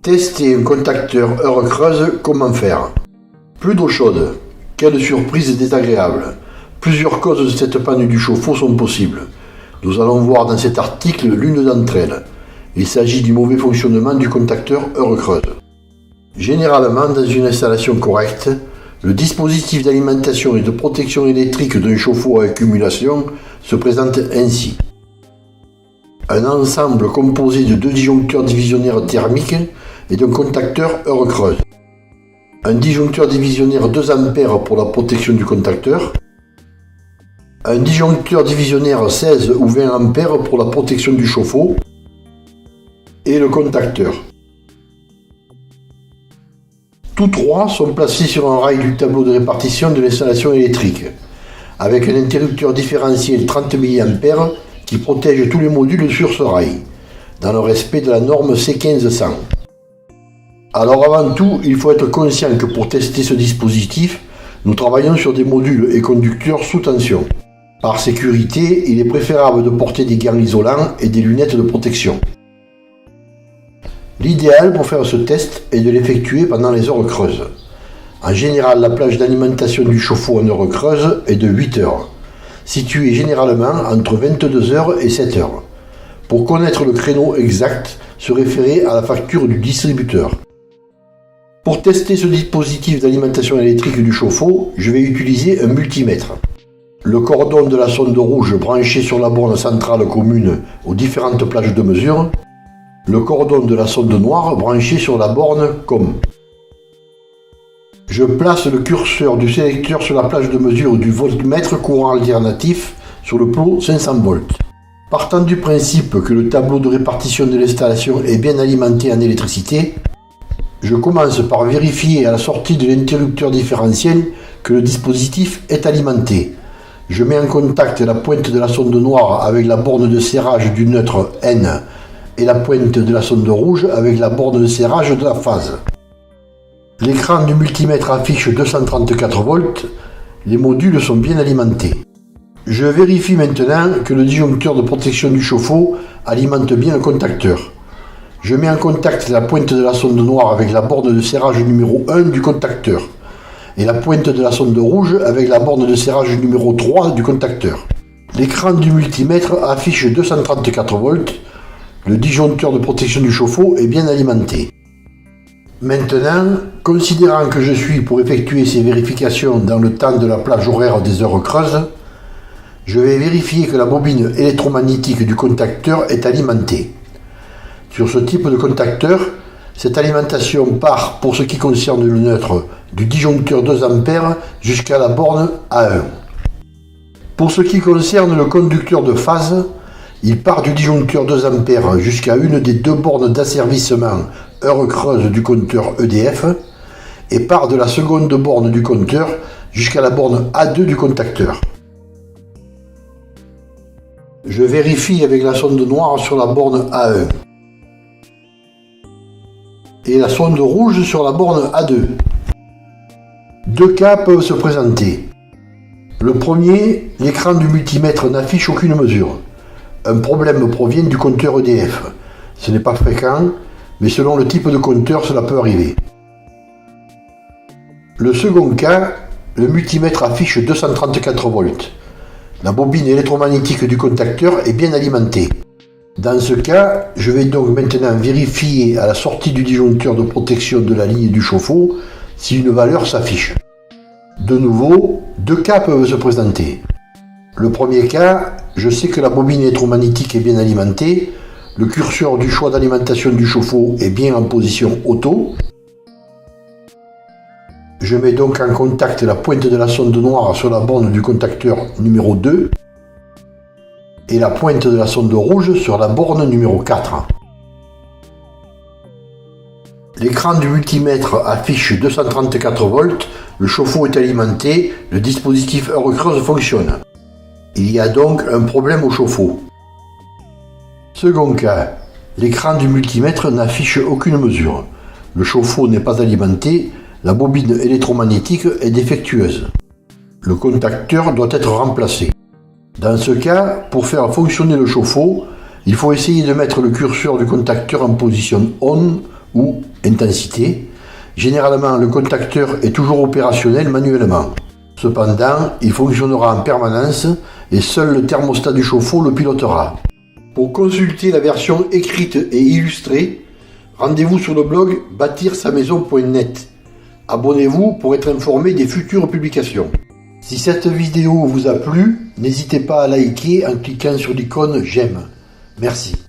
Tester un contacteur heure creuse, comment faire? Plus d'eau chaude. Quelle surprise désagréable. Plusieurs causes de cette panne du chauffe-eau sont possibles. Nous allons voir dans cet article l'une d'entre elles. Il s'agit du mauvais fonctionnement du contacteur heure creuse. Généralement, dans une installation correcte, le dispositif d'alimentation et de protection électrique d'un chauffe-eau à accumulation se présente ainsi. Un ensemble composé de deux disjoncteurs divisionnaires thermiques et d'un contacteur heure creuse. Un disjoncteur divisionnaire 2 A pour la protection du contacteur. Un disjoncteur divisionnaire 16 ou 20 A pour la protection du chauffe-eau. Et le contacteur. Tous trois sont placés sur un rail du tableau de répartition de l'installation électrique, avec un interrupteur différentiel 30 mA qui protège tous les modules sur ce rail, dans le respect de la norme C1500. Alors avant tout, il faut être conscient que pour tester ce dispositif, nous travaillons sur des modules et conducteurs sous tension. Par sécurité, il est préférable de porter des gants isolants et des lunettes de protection. L'idéal pour faire ce test est de l'effectuer pendant les heures creuses. En général, la plage d'alimentation du chauffe-eau en heure creuse est de 8 heures, située généralement entre 22 h et 7 h. Pour connaître le créneau exact, se référer à la facture du distributeur. Pour tester ce dispositif d'alimentation électrique du chauffe-eau, je vais utiliser un multimètre. Le cordon de la sonde rouge branché sur la borne centrale commune aux différentes plages de mesure. Le cordon de la sonde noire branché sur la borne COM. Je place le curseur du sélecteur sur la plage de mesure du voltmètre courant alternatif sur le plot 500 volts. Partant du principe que le tableau de répartition de l'installation est bien alimenté en électricité, je commence par vérifier à la sortie de l'interrupteur différentiel que le dispositif est alimenté. Je mets en contact la pointe de la sonde noire avec la borne de serrage du neutre N et la pointe de la sonde rouge avec la borne de serrage de la phase. L'écran du multimètre affiche 234 volts, les modules sont bien alimentés. Je vérifie maintenant que le disjoncteur de protection du chauffe-eau alimente bien le contacteur. Je mets en contact la pointe de la sonde noire avec la borne de serrage numéro 1 du contacteur et la pointe de la sonde rouge avec la borne de serrage numéro 3 du contacteur. L'écran du multimètre affiche 234 volts. Le disjoncteur de protection du chauffe-eau est bien alimenté. Maintenant, considérant que je suis pour effectuer ces vérifications dans le temps de la plage horaire des heures creuses, je vais vérifier que la bobine électromagnétique du contacteur est alimentée. Sur ce type de contacteur, cette alimentation part, pour ce qui concerne le neutre, du disjoncteur 2 A jusqu'à la borne A1. Pour ce qui concerne le conducteur de phase, il part du disjoncteur 2 A jusqu'à une des deux bornes d'asservissement heure creuse du compteur EDF et part de la seconde borne du compteur jusqu'à la borne A2 du contacteur. Je vérifie avec la sonde noire sur la borne A1 et la sonde rouge sur la borne A2. Deux cas peuvent se présenter. Le premier, l'écran du multimètre n'affiche aucune mesure. Un problème provient du compteur EDF. Ce n'est pas fréquent, mais selon le type de compteur, cela peut arriver. Le second cas, le multimètre affiche 234 volts. La bobine électromagnétique du contacteur est bien alimentée. Dans ce cas, je vais donc maintenant vérifier à la sortie du disjoncteur de protection de la ligne du chauffe-eau si une valeur s'affiche. De nouveau, deux cas peuvent se présenter. Le premier cas, je sais que la bobine électromagnétique est bien alimentée, le curseur du choix d'alimentation du chauffe-eau est bien en position auto. Je mets donc en contact la pointe de la sonde noire sur la borne du contacteur numéro 2 et la pointe de la sonde rouge sur la borne numéro 4. L'écran du multimètre affiche 234 volts, le chauffe-eau est alimenté, le dispositif heure creuse fonctionne. Il y a donc un problème au chauffe-eau. Second cas, l'écran du multimètre n'affiche aucune mesure. Le chauffe-eau n'est pas alimenté, la bobine électromagnétique est défectueuse. Le contacteur doit être remplacé. Dans ce cas, pour faire fonctionner le chauffe-eau, il faut essayer de mettre le curseur du contacteur en position ON ou intensité. Généralement, le contacteur est toujours opérationnel manuellement. Cependant, il fonctionnera en permanence et seul le thermostat du chauffe-eau le pilotera. Pour consulter la version écrite et illustrée, rendez-vous sur le blog bâtir-sa-maison.net. Abonnez-vous pour être informé des futures publications. Si cette vidéo vous a plu, n'hésitez pas à liker en cliquant sur l'icône j'aime. Merci.